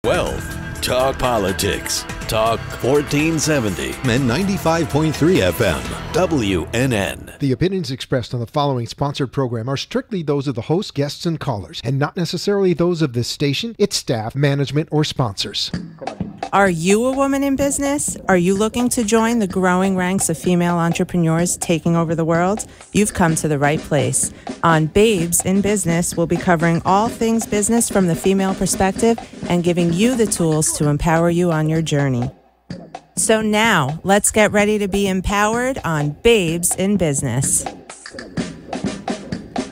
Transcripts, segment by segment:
Wealth. Talk politics. Talk 1470 and 95.3 FM. WNN. The opinions expressed on the following sponsored program are strictly those of the host, guests, and callers, and not necessarily those of this station, its staff, management, or sponsors. Are you a woman in business? Are you looking to join the growing ranks of female entrepreneurs taking over the world? You've come to the right place. On Babes in Business, we'll be covering all things business from the female perspective and giving you the tools to empower you on your journey. So now, let's get ready to be empowered on Babes in Business.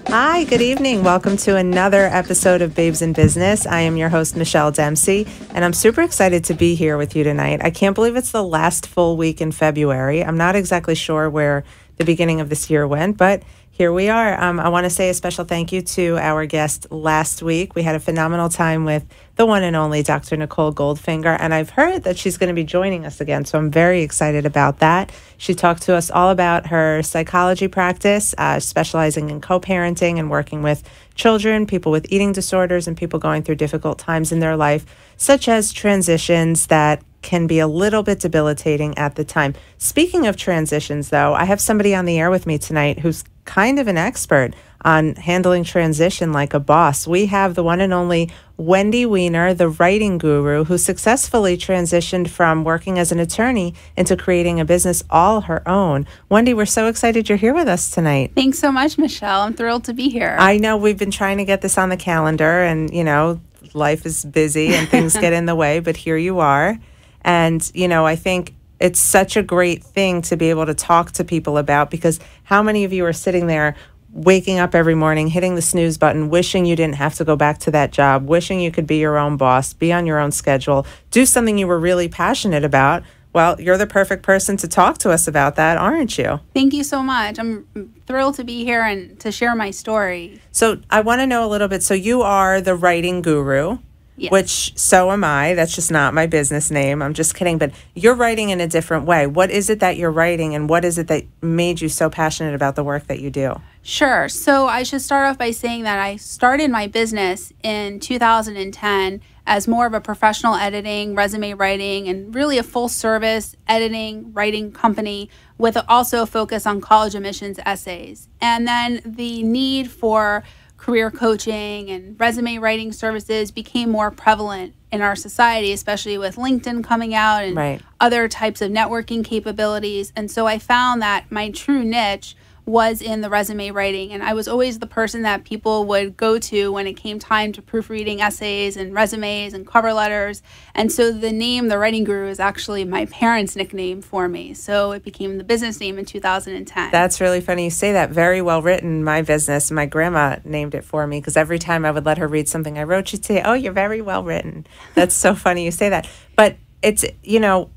Hi, good evening. Welcome to another episode of Babes in Business. I am your host, Michelle Dempsey, and I'm super excited to be here with you tonight. I can't believe it's the last full week in February. I'm not exactly sure where the beginning of this year went, but here we are. I want to say a special thank you to our guest last week. We had a phenomenal time with the one and only Dr. Nicole Goldfinger, and I've heard that she's going to be joining us again, so I'm very excited about that. She talked to us all about her psychology practice, specializing in co-parenting and working with children, people with eating disorders, and people going through difficult times in their life, such as transitions that can be a little bit debilitating at the time. Speaking of transitions, though, I have somebody on the air with me tonight who's kind of an expert on handling transition like a boss. We have the one and only Wendy Weiner, the writing guru, who successfully transitioned from working as an attorney into creating a business all her own. Wendy, we're so excited you're here with us tonight. Thanks so much, Michelle. I'm thrilled to be here. I know we've been trying to get this on the calendar, and, you know, life is busy and things get in the way, but here you are. And, you know, I think it's such a great thing to be able to talk to people about, because how many of you are sitting there waking up every morning, hitting the snooze button, wishing you didn't have to go back to that job, wishing you could be your own boss, be on your own schedule, do something you were really passionate about? Well, you're the perfect person to talk to us about that, aren't you? Thank you so much. I'm thrilled to be here and to share my story. So I want to know a little bit. So you are the writing guru. Yes. Which, so am I. That's just not my business name. I'm just kidding. But you're writing in a different way. What is it that you're writing, and what is it that made you so passionate about the work that you do? Sure. So I should start off by saying that I started my business in 2010 as more of a professional editing, resume writing, and really a full service editing, writing company with also a focus on college admissions essays. And then the need for career coaching and resume writing services became more prevalent in our society, especially with LinkedIn coming out and other types of networking capabilities. And so I found that my true niche was in the resume writing. And I was always the person that people would go to when it came time to proofreading essays and resumes and cover letters. And so the name, The Writing Guru, is actually my parents' nickname for me. So it became the business name in 2010. That's really funny you say that. Very well written, my business. My grandma named it for me, because every time I would let her read something I wrote, she'd say, "Oh, you're very well written." That's so funny you say that. But it's, you know,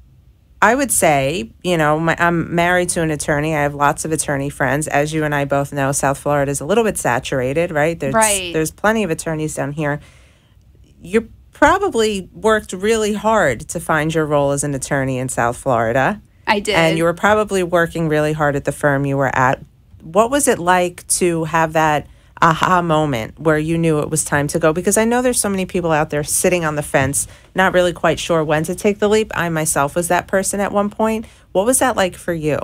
I would say, you know, I'm married to an attorney. I have lots of attorney friends. As you and I both know, South Florida is a little bit saturated, right? There's plenty of attorneys down here. You probably worked really hard to find your role as an attorney in South Florida. I did. And you were probably working really hard at the firm you were at. What was it like to have that aha moment where you knew it was time to go? Because I know there's so many people out there sitting on the fence, not really quite sure when to take the leap. I myself was that person at one point. What was that like for you?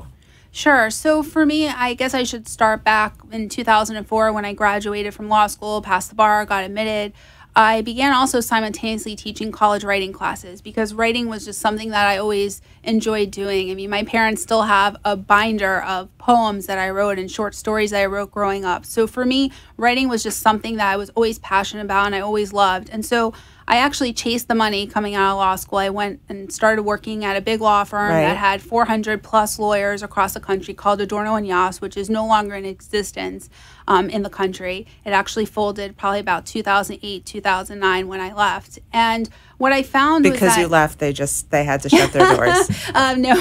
Sure. So for me, I guess I should start back in 2004 when I graduated from law school, passed the bar, got admitted. I began also simultaneously teaching college writing classes because writing was just something that I always enjoyed doing. I mean, my parents still have a binder of poems that I wrote and short stories that I wrote growing up. So for me, writing was just something that I was always passionate about and I always loved. And so I actually chased the money coming out of law school. I went and started working at a big law firm that had 400 plus lawyers across the country called Adorno and Yas, which is no longer in existence in the country. It actually folded probably about 2008, 2009 when I left. And what I found was that... Because you left, they had to shut their doors. No,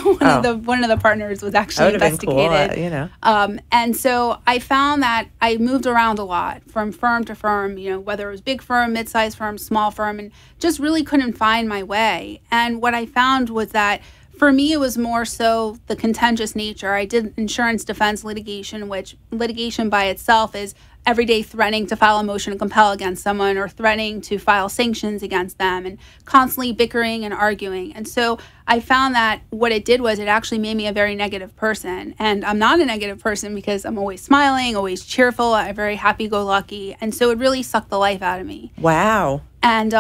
one of the partners was actually investigated. Been cool, you know. And so I found that I moved around a lot from firm to firm, you know, whether it was big firm, mid-sized firm, small firm, and just really couldn't find my way. And what I found was that for me, it was more so the contentious nature. I did insurance defense litigation, which litigation by itself is every day threatening to file a motion to compel against someone or threatening to file sanctions against them and constantly bickering and arguing. And so I found that what it did was it actually made me a very negative person. And I'm not a negative person because I'm always smiling, always cheerful, I'm very happy-go-lucky. And so it really sucked the life out of me. Wow. And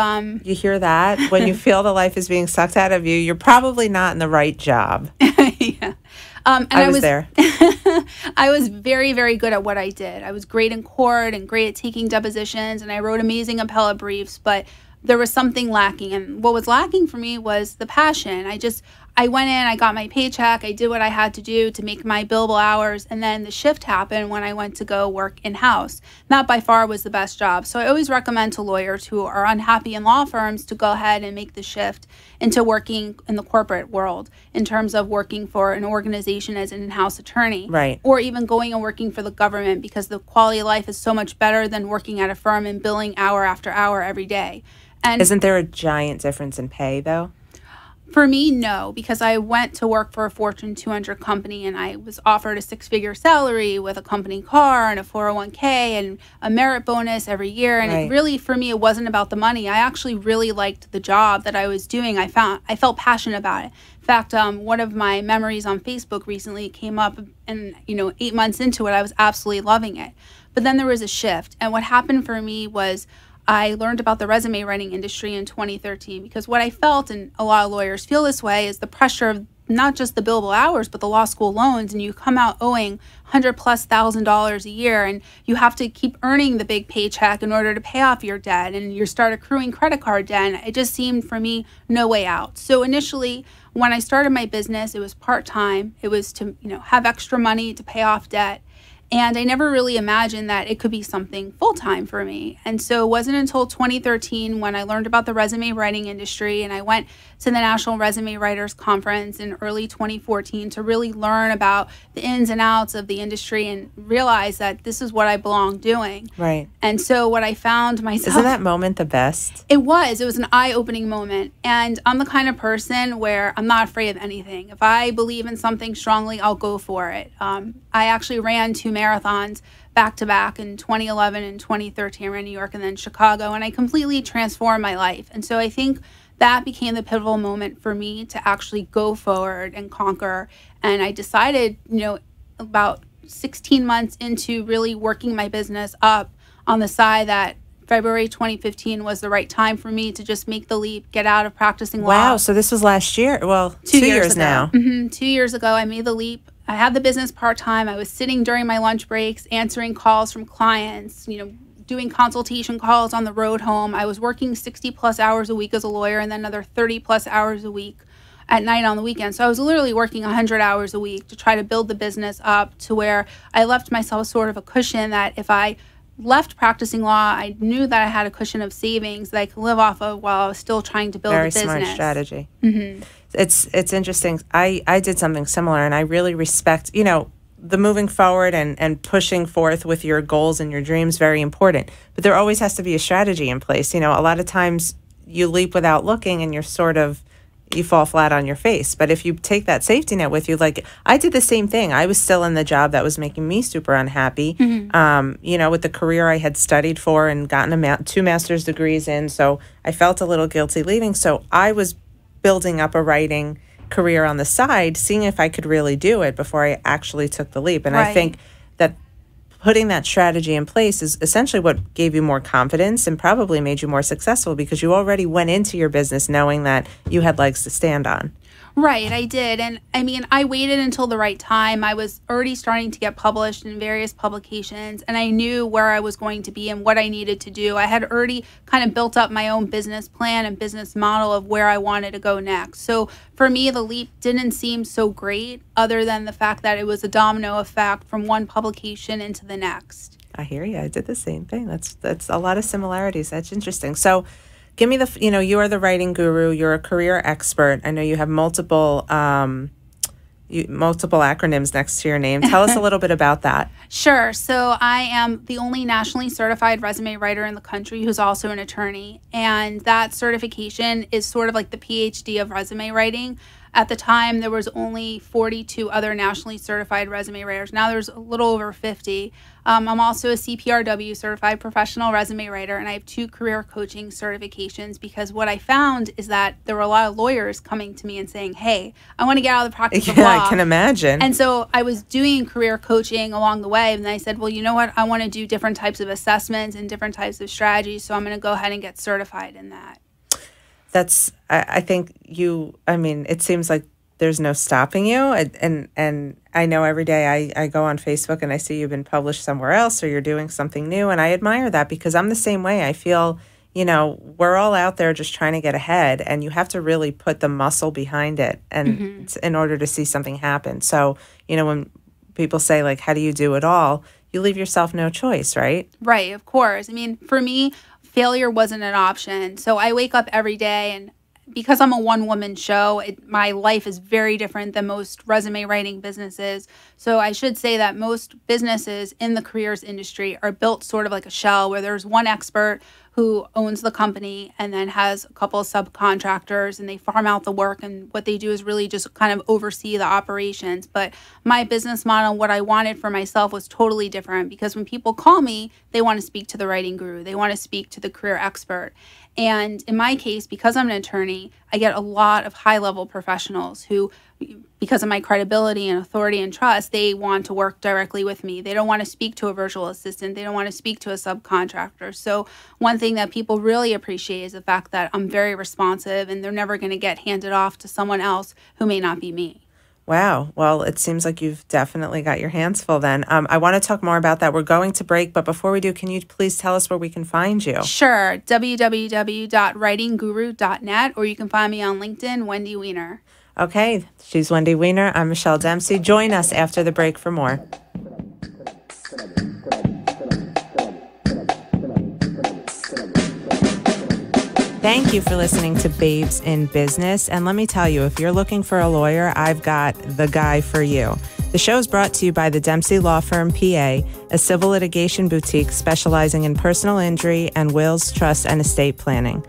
you hear that? When you feel the life is being sucked out of you, you're probably not in the right job. Yeah. And I was there. I was very, very good at what I did. I was great in court and great at taking depositions, and I wrote amazing appellate briefs, but there was something lacking. And what was lacking for me was the passion. I went in, I got my paycheck, I did what I had to do to make my billable hours, and then the shift happened when I went to go work in-house. That by far was the best job. So I always recommend to lawyers who are unhappy in law firms to go ahead and make the shift into working in the corporate world in terms of working for an organization as an in-house attorney. Right. Or even going and working for the government, because the quality of life is so much better than working at a firm and billing hour after hour every day. And isn't there a giant difference in pay, though? For me, no, because I went to work for a Fortune 200 company and I was offered a 6-figure salary with a company car and a 401k and a merit bonus every year. And right. It really, for me, it wasn't about the money. I actually really liked the job that I was doing. I felt passionate about it. In fact, one of my memories on Facebook recently came up, and 8 months into it, I was absolutely loving it. But then there was a shift. And what happened for me was I learned about the resume writing industry in 2013, because what I felt, and a lot of lawyers feel this way, is the pressure of not just the billable hours, but the law school loans, and you come out owing $100,000+ a year, and you have to keep earning the big paycheck in order to pay off your debt, and you start accruing credit card debt. And it just seemed for me no way out. So initially, when I started my business, it was part-time. It was to have extra money to pay off debt. And I never really imagined that it could be something full-time for me. And so it wasn't until 2013 when I learned about the resume writing industry, and I went to the National Resume Writers Conference in early 2014 to really learn about the ins and outs of the industry and realize that this is what I belong doing. Right. And so what I found myself... Isn't that moment the best? It was an eye-opening moment. And I'm the kind of person where I'm not afraid of anything. If I believe in something strongly, I'll go for it. I actually ran 2 marathons back-to-back in 2011 and 2013. I ran New York and then Chicago, and I completely transformed my life. And so I think that became the pivotal moment for me to actually go forward and conquer. And I decided, about 16 months into really working my business up on the side, that February 2015 was the right time for me to just make the leap, get out of practicing law. Wow, so this was last year. Well, 2 years now. Mm-hmm. 2 years ago, I made the leap. I had the business part-time. I was sitting during my lunch breaks, answering calls from clients, doing consultation calls on the road home. I was working 60+ hours a week as a lawyer, and then another 30+ hours a week at night on the weekend. So I was literally working 100 hours a week to try to build the business up to where I left myself sort of a cushion that if I left practicing law, I knew that I had a cushion of savings that I could live off of while I was still trying to build a business. Very smart strategy. Mm-hmm. It's interesting. I did something similar, and I really respect, the moving forward and pushing forth with your goals and your dreams, very important. But there always has to be a strategy in place. A lot of times you leap without looking and you fall flat on your face. But if you take that safety net with you, like I did the same thing. I was still in the job that was making me super unhappy, with the career I had studied for and gotten 2 master's degrees in. So I felt a little guilty leaving. So I was building up a writing career on the side, seeing if I could really do it before I actually took the leap. And right. I think that putting that strategy in place is essentially what gave you more confidence and probably made you more successful, because you already went into your business knowing that you had legs to stand on. Right, I did. And I mean, I waited until the right time. I was already starting to get published in various publications, and I knew where I was going to be and what I needed to do. I had already kind of built up my own business plan and business model of where I wanted to go next. So for me, the leap didn't seem so great, other than the fact that it was a domino effect from one publication into the next. I hear you. I did the same thing. That's a lot of similarities. That's interesting. So give me you are the writing guru. You're a career expert. I know you have multiple acronyms next to your name. Tell us a little bit about that. Sure. So I am the only nationally certified resume writer in the country who's also an attorney. And that certification is sort of like the PhD of resume writing. At the time, there was only 42 other nationally certified resume writers. Now there's a little over 50. I'm also a CPRW certified professional resume writer, and I have 2 career coaching certifications, because what I found is that there were a lot of lawyers coming to me and saying, hey, I want to get out of the practice of law. I can imagine. And so I was doing career coaching along the way, and I said, well, you know what? I want to do different types of assessments and different types of strategies, so I'm going to go ahead and get certified in that. I think it seems like there's no stopping you. And I know every day I go on Facebook and I see you've been published somewhere else or you're doing something new. And I admire that, because I'm the same way. I feel, we're all out there just trying to get ahead, and you have to really put the muscle behind it and in order to see something happen. So, when people say, like, how do you do it all? You leave yourself no choice, right? Right, of course. I mean, for me, failure wasn't an option. So I wake up every day, and because I'm a one-woman show, my life is very different than most resume writing businesses. So I should say that most businesses in the careers industry are built sort of like a shell, where there's one expert who owns the company and then has a couple of subcontractors, and they farm out the work, and what they do is really just kind of oversee the operations. But my business model, what I wanted for myself, was totally different, because when people call me, they want to speak to the writing guru. They want to speak to the career expert. And in my case, because I'm an attorney, I get a lot of high-level professionals who, because of my credibility and authority and trust, they want to work directly with me. They don't want to speak to a virtual assistant. They don't want to speak to a subcontractor. So one thing that people really appreciate is the fact that I'm very responsive, and they're never going to get handed off to someone else who may not be me. Wow. Well, it seems like you've definitely got your hands full then. I want to talk more about that. We're going to break, but before we do, can you please tell us where we can find you? Sure. www.writingguru.net, or you can find me on LinkedIn, Wendy Weiner. Okay. She's Wendy Weiner. I'm Michelle Dempsey. Join us after the break for more. Thank you for listening to Babes in Business. And let me tell you, if you're looking for a lawyer, I've got the guy for you. The show is brought to you by the Dempsey Law Firm, PA, a civil litigation boutique specializing in personal injury and wills, trust, and estate planning.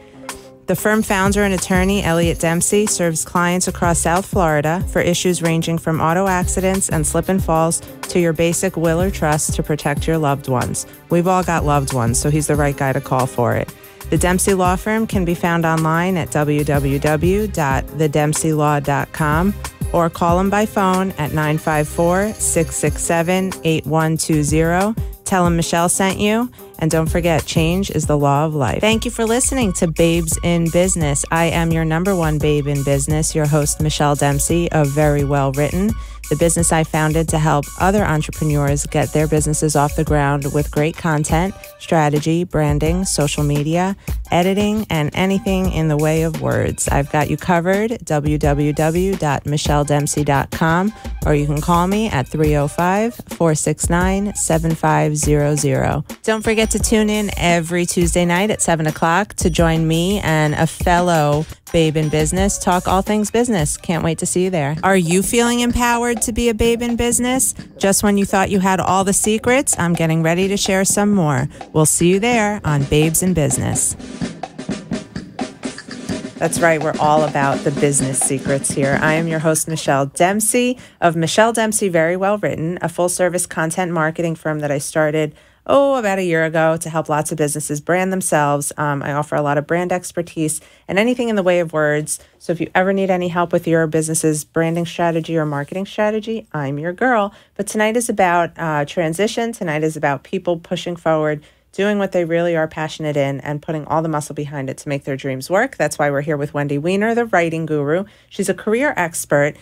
The firm founder and attorney, Elliot Dempsey, serves clients across South Florida for issues ranging from auto accidents and slip and falls to your basic will or trust to protect your loved ones. We've all got loved ones, so he's the right guy to call for it. The Dempsey Law Firm can be found online at www.thedempseylaw.com or call them by phone at 954-667-8120. Tell them Michelle sent you. And don't forget, change is the law of life. Thank you for listening to Babes in Business. I am your number one babe in business, your host, Michelle Dempsey of Very Well Written, the business I founded to help other entrepreneurs get their businesses off the ground with great content, strategy, branding, social media, editing, and anything in the way of words. I've got you covered, www.michelledempsey.com, or you can call me at 305-469-7500. Don't forget to tune in every Tuesday night at 7 o'clock to join me and a fellow babe in business talk all things business. Can't wait to see you there. Are you feeling empowered to be a babe in business? Just when you thought you had all the secrets, I'm getting ready to share some more. We'll see you there on Babes in Business. That's right. We're all about the business secrets here. I am your host, Michelle Dempsey of Michelle Dempsey Very Well Written, a full-service content marketing firm that I started about a year ago to help lots of businesses brand themselves. I offer a lot of brand expertise and anything in the way of words. So if you ever need any help with your business's branding strategy or marketing strategy, I'm your girl. But tonight is about transition. Tonight is about people pushing forward, doing what they really are passionate in, and putting all the muscle behind it to make their dreams work. That's why we're here with Wendy Weiner, the writing guru. She's a career expert.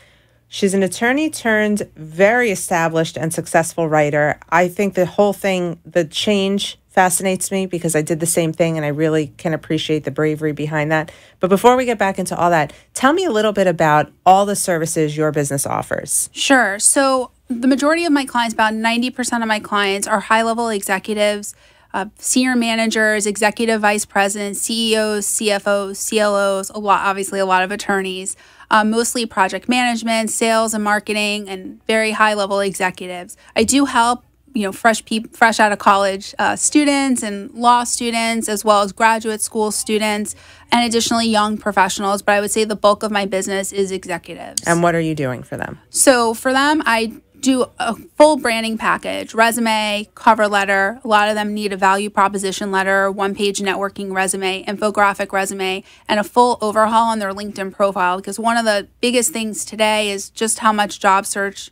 She's an attorney turned very established and successful writer. I think the whole thing, the change, fascinates me because I did the same thing, and I really can appreciate the bravery behind that. But before we get back into all that, tell me a little bit about all the services your business offers. Sure. So the majority of my clients, about 90% of my clients, are high-level executives, senior managers, executive vice presidents, CEOs, CFOs, CLOs, obviously a lot of attorneys, mostly project management, sales and marketing, and very high-level executives. I do help fresh out of college students and law students, as well as graduate school students, and additionally young professionals. But I would say the bulk of my business is executives. And what are you doing for them? So for them, I do a full branding package: resume, cover letter. A lot of them need a value proposition letter, one-page networking resume, infographic resume, and a full overhaul on their LinkedIn profile. Because one of the biggest things today is just how much job search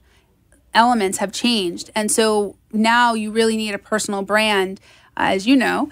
elements have changed. And so now you really need a personal brand, as you know,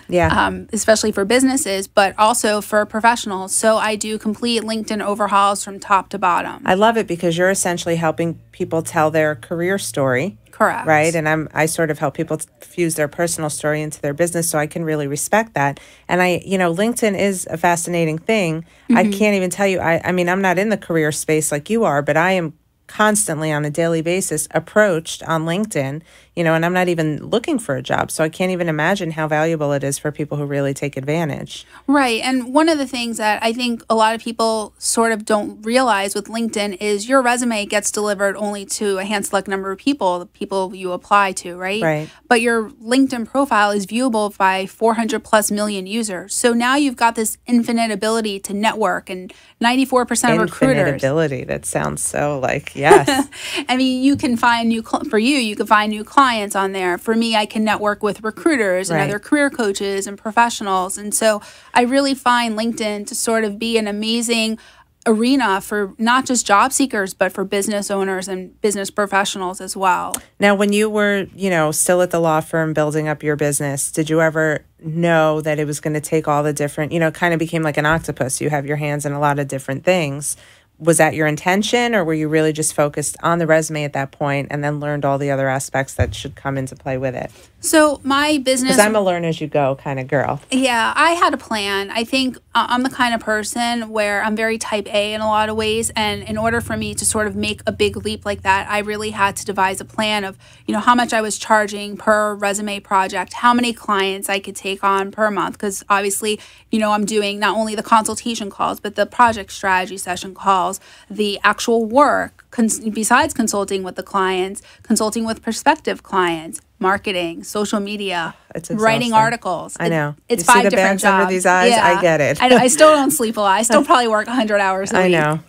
especially for businesses, but also for professionals. So I do complete LinkedIn overhauls from top to bottom. I love it because you're essentially helping people tell their career story. Correct. Right. And I sort of help people fuse their personal story into their business. So I can really respect that. And LinkedIn is a fascinating thing. I can't even tell you, I mean, I'm not in the career space like you are, but I am constantly on a daily basis approached on LinkedIn, and I'm not even looking for a job. So I can't even imagine how valuable it is for people who really take advantage. Right. And one of the things that I think a lot of people sort of don't realize with LinkedIn is your resume gets delivered only to a hand select number of people, the people you apply to, right? Right. But your LinkedIn profile is viewable by 400 plus million users. So now you've got this infinite ability to network, and 94% of recruiters. Infinite ability. That sounds so like, yes. I mean, you can find you can find new clients on there. For me, I can network with recruiters and other career coaches and professionals. And so I really find LinkedIn to sort of be an amazing arena for not just job seekers, but for business owners and business professionals as well. Now, when you were, still at the law firm building up your business, did you ever know that it was going to take all the different, kind of became like an octopus? You have your hands in a lot of different things. Was that your intention, or were you really just focused on the resume at that point and then learned all the other aspects that should come into play with it? So my business... Because I'm a learn as you go kind of girl. Yeah, I had a plan. I think I'm the kind of person where I'm very type A in a lot of ways. And in order for me to sort of make a big leap like that, I really had to devise a plan of, how much I was charging per resume project, how many clients I could take on per month. Because obviously, I'm doing not only the consultation calls, but the project strategy session calls, the actual work, besides consulting with the clients, consulting with prospective clients, marketing, social media, writing articles. I know. It's you 5 see the different bands jobs. Under these eyes? Yeah. I get it. I still don't sleep a lot. I still probably work 100 hours a week. I know.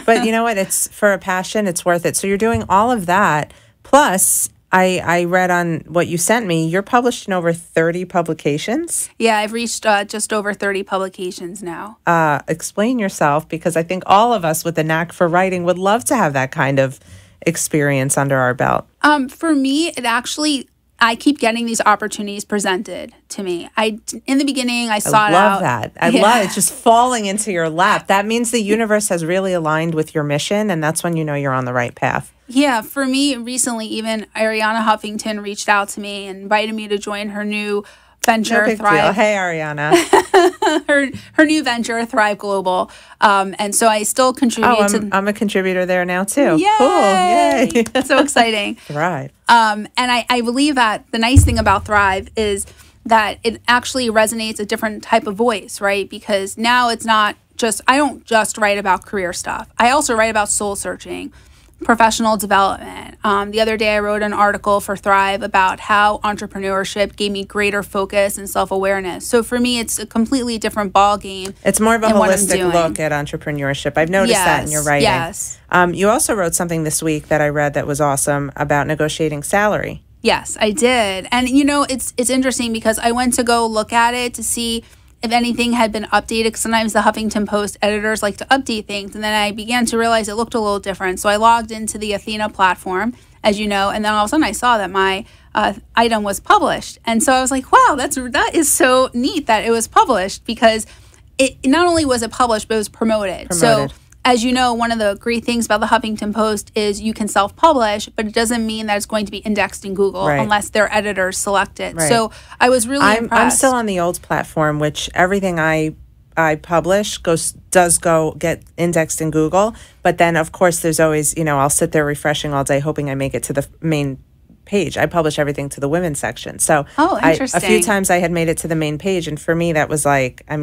But you know what? It's for a passion. It's worth it. So you're doing all of that. Plus, I read on what you sent me, you're published in over 30 publications. Yeah, I've reached just over 30 publications now. Explain yourself, because I think all of us with a knack for writing would love to have that kind of experience under our belt. For me, I keep getting these opportunities presented to me. In the beginning, I sought out. I love that. I love it. Just falling into your lap. That means the universe has really aligned with your mission, and that's when you know you're on the right path. Yeah, for me, recently, even Ariana Huffington reached out to me and invited me to join her new venture, no big Thrive. Deal. Hey, Ariana. her new venture, Thrive Global. And so I still contribute I'm a contributor there now, too. Yay! Cool. Yay. So exciting. Thrive. And I believe that the nice thing about Thrive is that it actually resonates a different type of voice, right? Because now it's not just, I don't just write about career stuff. I also write about soul searching, professional development. The other day I wrote an article for Thrive about how entrepreneurship gave me greater focus and self-awareness. So for me, it's a completely different ball game. It's more of a holistic look at entrepreneurship. I've noticed that in your writing. Yes. You also wrote something this week that I read that was awesome about negotiating salary. Yes, I did. And it's interesting because I went to go look at it to see if anything had been updated, because sometimes the Huffington Post editors like to update things. And then I began to realize it looked a little different. So I logged into the Athena platform, as you know, and then all of a sudden I saw that my item was published. And so I was like, wow, that is so neat that it was published, because it not only was it published, but it was promoted. So as you know, one of the great things about the Huffington Post is you can self-publish, but it doesn't mean that it's going to be indexed in Google unless their editors select it. Right. So I was really impressed. I'm still on the old platform, which everything I publish does get indexed in Google. But then, of course, there's always, I'll sit there refreshing all day, hoping I make it to the main page. I publish everything to the women's section. So interesting. A few times I had made it to the main page, and for me, that was like, I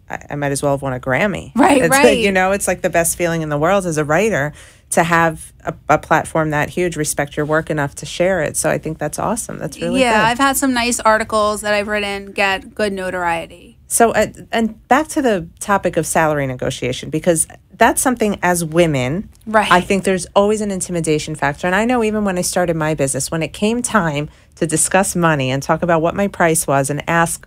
I might as well have won a Grammy. Right, It's right. like, it's like the best feeling in the world as a writer to have a platform that huge, respect your work enough to share it. So I think that's awesome. That's really good. I've had some nice articles that I've written get good notoriety. So, and back to the topic of salary negotiation, because that's something as women, Right. I think there's always an intimidation factor. And I know even when I started my business, when it came time to discuss money and talk about what my price was and ask,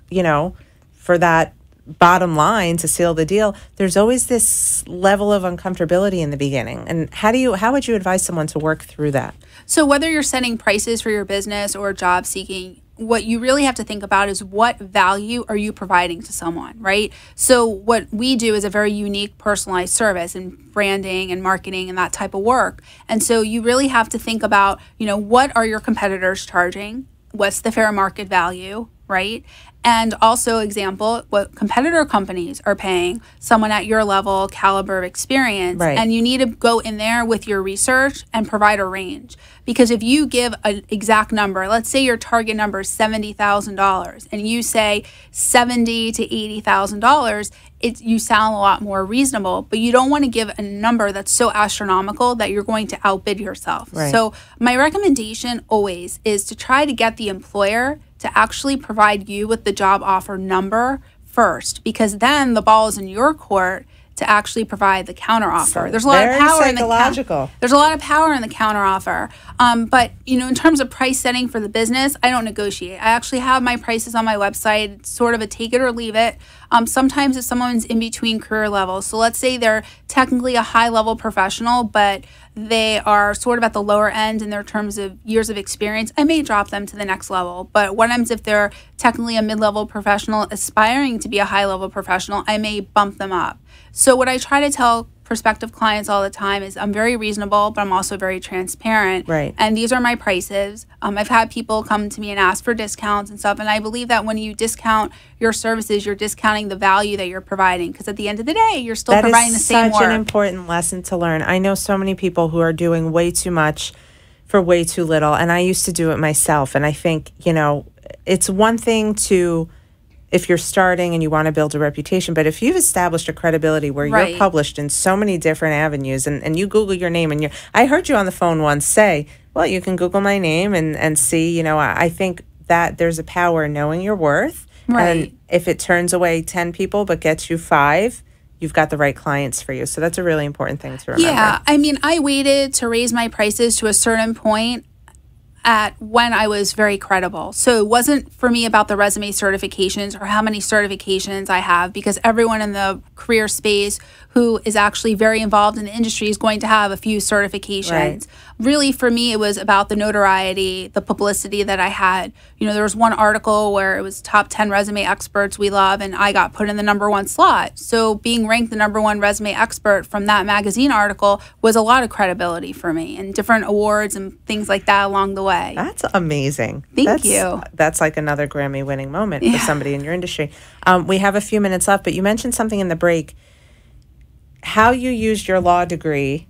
for that bottom line to seal the deal, there's always this level of uncomfortability in the beginning. And how would you advise someone to work through that? So whether you're setting prices for your business or job seeking, what you really have to think about is what value are you providing to someone, right? So what we do is a very unique personalized service and branding and marketing and that type of work. And so you really have to think about, what are your competitors charging? What's the fair market value, right? And also, example, what competitor companies are paying someone at your level, caliber of experience. Right. And you need to go in there with your research and provide a range. Because if you give an exact number, let's say your target number is $70,000, and you say $70,000 to $80,000, you sound a lot more reasonable. But you don't want to give a number that's so astronomical that you're going to outbid yourself. Right. So my recommendation always is to try to get the employer to actually provide you with the job offer number first, because then the ball is in your court to actually provide the counter offer. So there's a lot of very power psychological. There's a lot of power in the counter offer. But in terms of price setting for the business, I don't negotiate. I actually have my prices on my website. It's sort of a take it or leave it. Sometimes if someone's in between career levels, so let's say they're technically a high level professional, but they are sort of at the lower end in their terms of years of experience, I may drop them to the next level. But what happens if they're technically a mid-level professional aspiring to be a high-level professional, I may bump them up. So what I try to tell prospective clients all the time is I'm very reasonable, but I'm also very transparent. Right. And these are my prices. I've had people come to me and ask for discounts and stuff. And I believe that when you discount your services, you're discounting the value that you're providing. Because at the end of the day, you're still providing the same work. That is such an important lesson to learn. I know so many people who are doing way too much for way too little. And I used to do it myself. And I think, it's one thing to, if you're starting and you want to build a reputation, but if you've established a credibility where Right. you're published in so many different avenues and you Google your name and I heard you on the phone once say, well, you can Google my name and see, I think that there's a power in knowing your worth. Right. And if it turns away 10 people but gets you 5, you've got the right clients for you. So that's a really important thing to remember. Yeah. I waited to raise my prices to a certain point at when I was very credible. So it wasn't for me about the resume certifications or how many certifications I have, because everyone in the career space who is actually very involved in the industry is going to have a few certifications. Right. Really, for me, it was about the notoriety, the publicity that I had. There was one article where it was top 10 resume experts we love, and I got put in the #1 slot. So being ranked the #1 resume expert from that magazine article was a lot of credibility for me, and different awards and things like that along the way. That's amazing. Thank you. That's like another Grammy-winning moment for somebody in your industry. We have a few minutes left, but you mentioned something in the break, how you used your law degree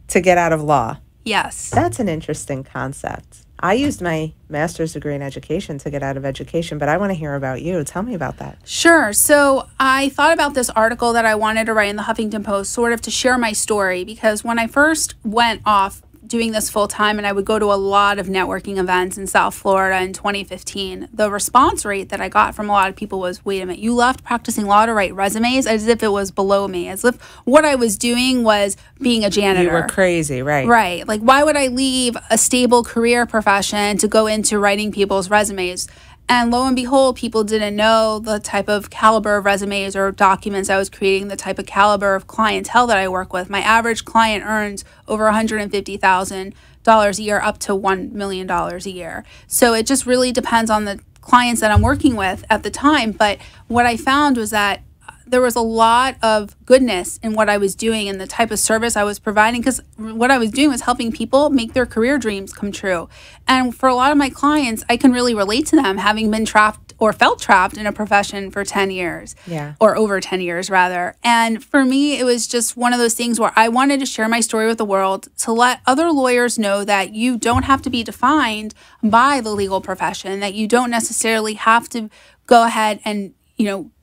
to get out of law. Yes. That's an interesting concept. I used my master's degree in education to get out of education, but I want to hear about you. Tell me about that. Sure. So I thought about this article that I wanted to write in the Huffington Post, sort of to share my story, because when I first went off doing this full time, and I would go to a lot of networking events in South Florida in 2015, the response rate that I got from a lot of people was, wait a minute, you left practicing law to write resumes, as if it was below me, as if what I was doing was being a janitor. You were crazy, right? Right. Like, why would I leave a stable career profession to go into writing people's resumes? And lo and behold, people didn't know the type of caliber of resumes or documents I was creating, the type of caliber of clientele that I work with. My average client earns over $150,000 a year, up to $1 million a year. So it just really depends on the clients that I'm working with at the time. But what I found was that there was a lot of goodness in what I was doing and the type of service I was providing, because what I was doing was helping people make their career dreams come true. And for a lot of my clients, I can really relate to them, having been trapped or felt trapped in a profession for 10 years, or over 10 years rather. And for me, it was just one of those things where I wanted to share my story with the world, to let other lawyers know that you don't have to be defined by the legal profession, that you don't necessarily have to go ahead and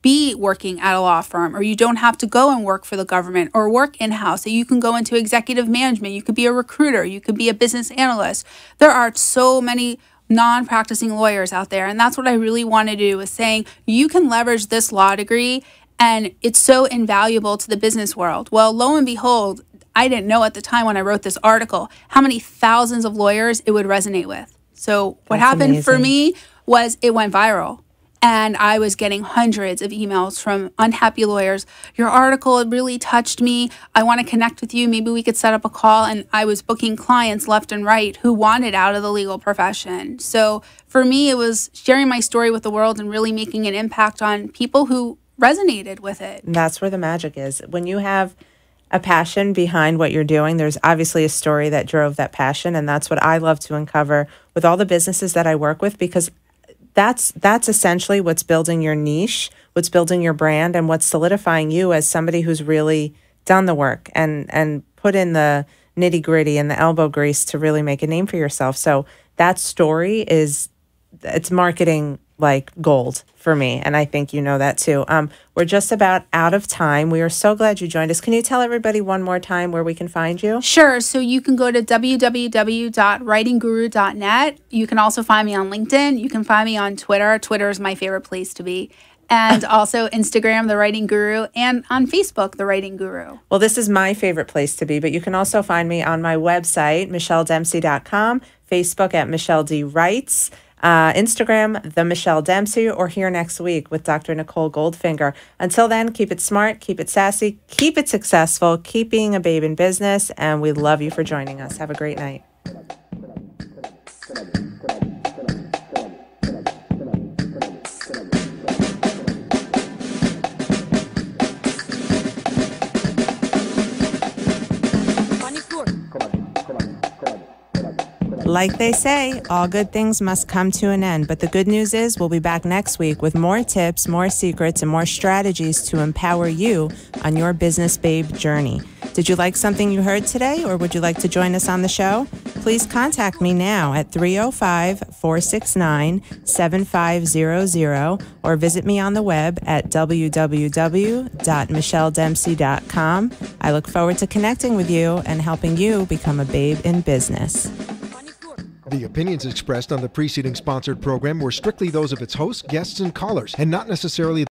be working at a law firm, or you don't have to go and work for the government or work in-house. So you can go into executive management. You could be a recruiter. You could be a business analyst. There are so many non-practicing lawyers out there. And that's what I really want to do, is saying you can leverage this law degree, and it's so invaluable to the business world. Well, lo and behold, I didn't know at the time when I wrote this article how many thousands of lawyers it would resonate with. So what happened for me was it went viral. And I was getting hundreds of emails from unhappy lawyers. Your article, it really touched me. I want to connect with you. Maybe we could set up a call. And I was booking clients left and right who wanted out of the legal profession. So for me, it was sharing my story with the world and really making an impact on people who resonated with it. And that's where the magic is. When you have a passion behind what you're doing, there's obviously a story that drove that passion. And that's what I love to uncover with all the businesses that I work with, because that's essentially what's building your niche, what's building your brand, and what's solidifying you as somebody who's really done the work and put in the nitty gritty and the elbow grease to really make a name for yourself. So that story it's marketing like gold for me. And I think you know that too. We're just about out of time. We are so glad you joined us. Can you tell everybody one more time where we can find you? Sure. So you can go to www.writingguru.net. You can also find me on LinkedIn. You can find me on Twitter. Twitter is my favorite place to be. And also Instagram, The Writing Guru, and on Facebook, The Writing Guru. Well, this is my favorite place to be, but you can also find me on my website, michelledempsey.com, Facebook at Michelle D. Writes, Instagram, The Michelle Dempsey, or here next week with Dr. Nicole Goldfinger. Until then, keep it smart, keep it sassy, keep it successful, keep being a babe in business, and we love you for joining us. Have a great night. Like they say, all good things must come to an end. But the good news is we'll be back next week with more tips, more secrets, and more strategies to empower you on your business babe journey. Did you like something you heard today, or would you like to join us on the show? Please contact me now at 305-469-7500 or visit me on the web at www.michelledempsey.com. I look forward to connecting with you and helping you become a babe in business. The opinions expressed on the preceding sponsored program were strictly those of its hosts, guests, and callers, and not necessarily